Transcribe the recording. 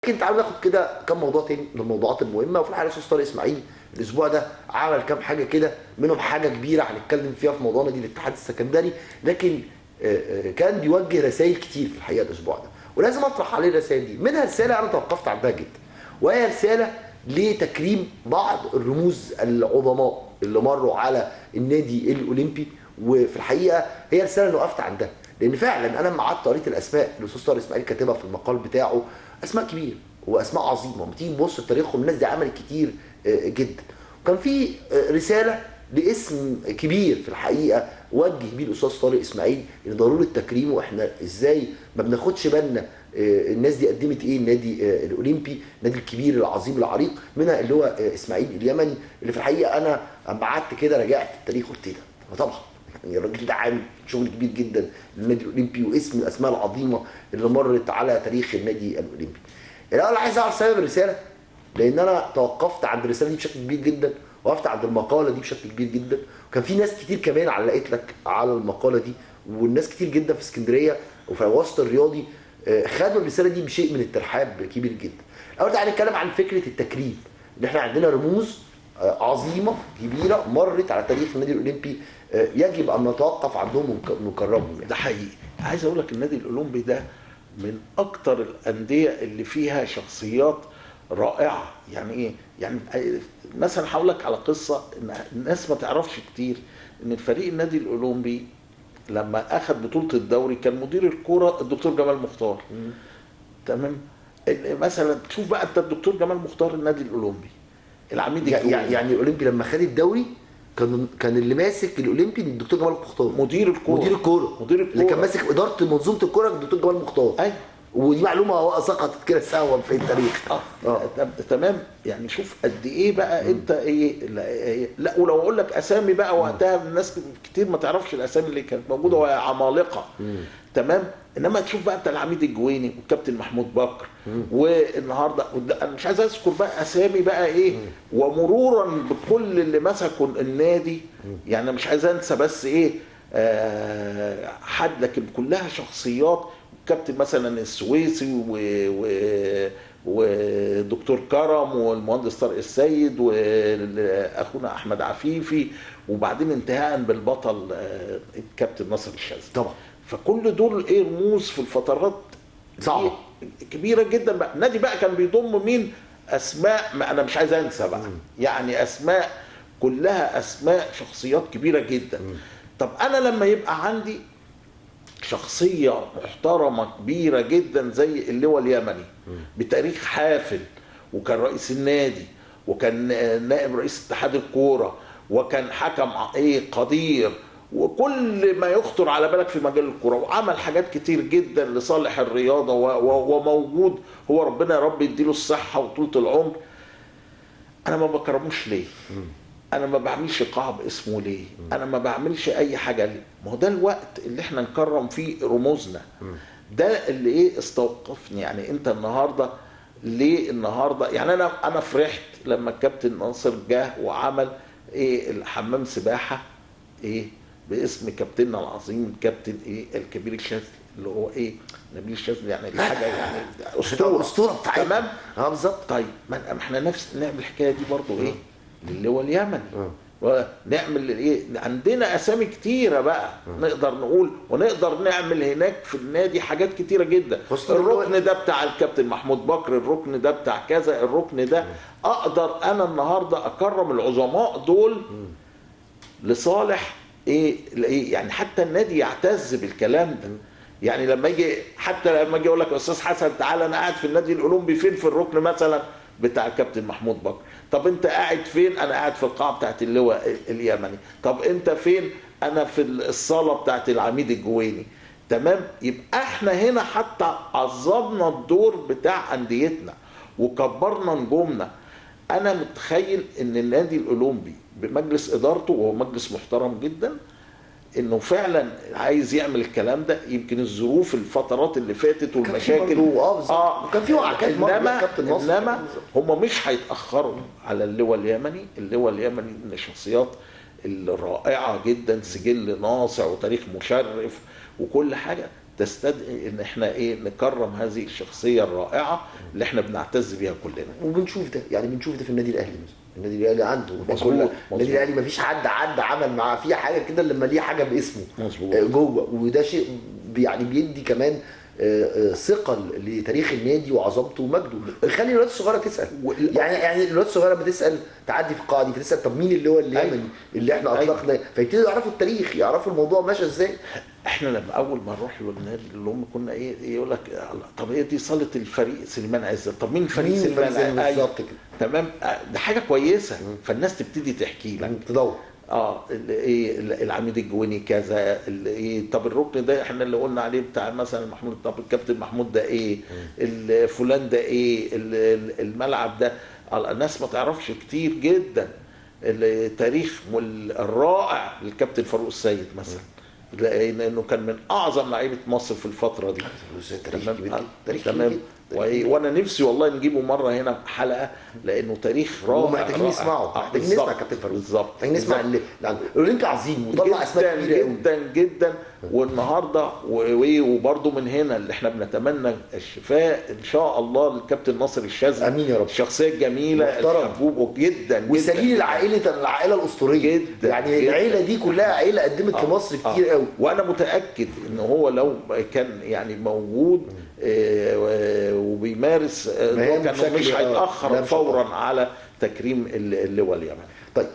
لكن تعالوا ناخد كده كام موضوع تاني من الموضوعات المهمه. وفي الحقيقه الاستاذ طارق اسماعيل الاسبوع ده عمل كام حاجه كده، منهم حاجه كبيره هنتكلم فيها في موضوعنا دي الاتحاد السكندري. لكن كان بيوجه رسائل كتير في الحقيقه الاسبوع ده، ولازم اطرح عليه الرسائل دي. منها رساله انا توقفت عندها جدا، وهي رساله لتكريم بعض الرموز العظماء اللي مروا على النادي الاولمبي. وفي الحقيقه هي رساله انا وقفت عندها، لان فعلا انا لما قعدت قريت الاسماء اللي الاستاذ طارق اسماعيل كاتبها في المقال بتاعه، اسماء كبيره واسماء عظيمه. لما تيجي تبص لتاريخهم الناس دي عملت كتير جدا. وكان في رساله لاسم كبير في الحقيقه وجه بيه الاستاذ طارق اسماعيل ان ضروره تكريمه، واحنا ازاي ما بناخدش بالنا الناس دي قدمت ايه النادي الاولمبي، النادي الكبير العظيم العريق. منها اللي هو اسماعيل اليمني، اللي في الحقيقه انا اما قعدت كده راجعت التاريخ قلت ايه ده طبعا يعني الراجل ده عامل شغل كبير جدا للنادي الاولمبي، واسم من الاسماء العظيمه اللي مرت على تاريخ النادي الاولمبي. الاول عايز اعرف سبب الرساله، لان انا توقفت عند الرساله دي بشكل كبير جدا، وقفت عند المقاله دي بشكل كبير جدا. وكان في ناس كتير كمان علقت لك على المقاله دي، والناس كتير جدا في اسكندريه وفي الوسط الرياضي خدوا الرساله دي بشيء من الترحاب كبير جدا. الاول تعالى نتكلم عن فكره التكريم، ان احنا عندنا رموز عظيمه كبيره مرت على تاريخ النادي الاولمبي، يجب ان نتوقف عندهم ونكرمهم يعني. ده حقيقي. عايز اقول لك النادي الاولمبي ده من اكتر الانديه اللي فيها شخصيات رائعه. يعني ايه؟ يعني مثلا هقول لك على قصه ان الناس ما تعرفش كتير، ان الفريق النادي الاولمبي لما اخذ بطوله الدوري كان مدير الكوره الدكتور جمال مختار. تمام. مثلا تشوف بقى انت الدكتور جمال مختار النادي الاولمبي العميد يعني الاولمبي لما خد الدوري كان اللي ماسك الاولمبي الدكتور جمال مختار، مدير الكوره اللي كان ماسك اداره منظومه الكوره الدكتور جمال مختار. ايوه، ودي معلومه سقطت كده سوا في التاريخ. تمام. يعني شوف قد ايه بقى انت ايه. لا ولو اقول لك اسامي بقى وقتها الناس كتير ما تعرفش الاسامي اللي كانت موجوده وهي عمالقه. تمام. انما تشوف بقى انت العميد الجويني والكابتن محمود بكر، والنهارده انا مش عايز اذكر بقى اسامي بقى ايه، ومرورا بكل اللي مسكوا النادي. يعني مش عايز انسى بس ايه حد، لكن كلها شخصيات. كابتن مثلا السويسي ودكتور كرم والمهندس طارق السيد واخونا احمد عفيفي، وبعدين انتهاء بالبطل الكابتن ناصر الشاذلي طبعا. فكل دول ايه رموز في الفترات صعبه كبيره جدا. بقى النادي بقى كان بيضم مين؟ اسماء ما انا مش عايز انسى بقى. يعني اسماء كلها اسماء شخصيات كبيره جدا. طب انا لما يبقى عندي شخصية محترمة كبيرة جدا زي اللواء اليمني بتاريخ حافل، وكان رئيس النادي، وكان نائب رئيس اتحاد الكورة، وكان حكم قدير، وكل ما يخطر على بالك في مجال الكورة، وعمل حاجات كتير جدا لصالح الرياضة وموجود هو ربنا يا رب يديله الصحة وطولة العمر. أنا ما بكرموش ليه؟ انا ما بعملش قاعة باسمه ليه؟ انا ما بعملش اي حاجة ليه؟ ما هو ده الوقت اللي احنا نكرم فيه رموزنا. ده اللي ايه استوقفني. يعني انت النهاردة ليه النهاردة يعني انا فرحت لما الكابتن ناصر جه وعمل الحمام سباحة باسم كابتننا العظيم الكابتن الكبير الشاذلي اللي هو نبيل الشاذلي. يعني الحاجة يعني اسطورة بتاعتنا. تمام. بالظبط. طيب ما احنا نعمل الحكاية دي برضو للواء اليمني، ونعمل عندنا اسامي كتيره بقى نقدر نقول، ونقدر نعمل هناك في النادي حاجات كتيره جدا. الركن ده بتاع الكابتن محمود بكر، الركن ده بتاع كذا، الركن ده اقدر انا النهارده اكرم العظماء دول لصالح يعني حتى النادي يعتز بالكلام ده. يعني لما اجي اقول لك يا استاذ حسن تعالى انا قاعد في النادي الاولمبي فين في الركن مثلا بتاع الكابتن محمود بكر، طب انت قاعد فين؟ انا قاعد في القاعه بتاعت اللواء اليمني. طب انت فين؟ انا في الصاله بتاعت العميد الجويني. تمام. يبقى احنا هنا حتى عظمنا الدور بتاع انديتنا وكبرنا نجومنا. انا متخيل ان النادي الاولمبي بمجلس ادارته، وهو مجلس محترم جدا، انه فعلا عايز يعمل الكلام ده. يمكن الظروف الفترات اللي فاتت والمشاكل كان في وعكات، انما هم مش هيتاخروا على اللواء اليمني. اللواء اليمني من الشخصيات الرائعه جدا، سجل ناصع وتاريخ مشرف وكل حاجه. تستدعي ان احنا نكرم هذه الشخصيه الرائعه اللي احنا بنعتز بيها كلنا. وبنشوف ده، يعني بنشوف ده في النادي الاهلي مثلا. النادي الاهلي عنده مظبوط. النادي الاهلي ما فيش حد عمل معاه فيها حاجه كده لما ليه حاجه باسمه مظبوط. جوه، وده شيء يعني بيدي كمان ثقل لتاريخ النادي وعظمته ومجده. يخلي الولاد الصغيره تسال، يعني الولاد الصغيره بتسال، تعدي في القاعه دي فتسال طب مين اللي هو اليمني اللي احنا اطلقنا، فيبتدوا يعرفوا التاريخ، يعرفوا الموضوع ماشي ازاي. احنا لما اول ما نروح للنادي اللي هم كنا يقول لك طب دي صاله الفريق سليمان عزت، طب مين فريق سليمان عزت بالظبط كده، تمام، ده حاجه كويسه. فالناس تبتدي تحكي لك، تدور العميد الجويني كذا، طب الركن ده احنا اللي قلنا عليه بتاع مثلا محمود، طب الكابتن محمود ده فلان ده الملعب ده. الناس ما تعرفش كتير جدا التاريخ الرائع للكابتن فاروق السيد مثلا، لانه كان من اعظم لعيبه مصر في الفتره دي. تمام. وانا نفسي والله نجيبه مره هنا حلقه، لانه تاريخ رائع. ومحتاجين نسمعه، محتاجين نسمع كابتن فاروق بالظبط، محتاجين نسمع الاولمبي عظيم وطلع اسماء كبيره جدا جدا. والنهارده وبرده من هنا اللي احنا بنتمنى الشفاء ان شاء الله للكابتن ناصر الشاذلي، امين يا رب. الشخصيه الجميله الحبوب جدا وسليل العائله الاسطوريه جدا، يعني جداً. العيله دي كلها عيله قدمت لمصر كتير قوي. وانا متاكد ان هو لو كان يعني موجود وبيمارس كان مش هيتاخر فورا على تكريم اللواء اليمني. طيب